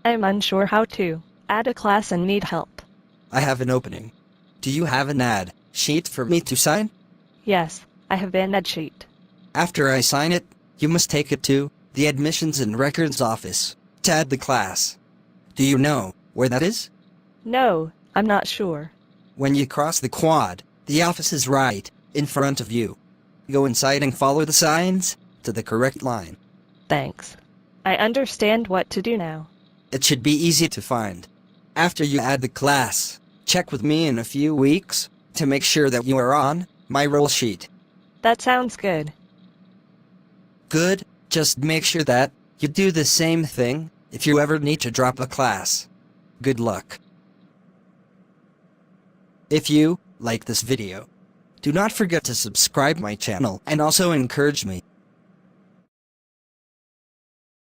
I'm unsure how to add a class and need help. I have an opening. Do you have an ad sheet for me to sign? Yes, I have an ad sheet. After I sign it, you must take it to the admissions and records office to add the class. Do you know where that is? No, I'm not sure. When you cross the quad, the office is right in front of you. Go inside and follow the signs to the correct line. Thanks. I understand what to do now. It should be easy to find. After you add the class, check with me in a few weeks to make sure that you are on my roll sheet. That sounds good. Good, just make sure that you do the same thing if you ever need to drop a class. Good luck. If you like this video, do not forget to subscribe my channel and also encourage me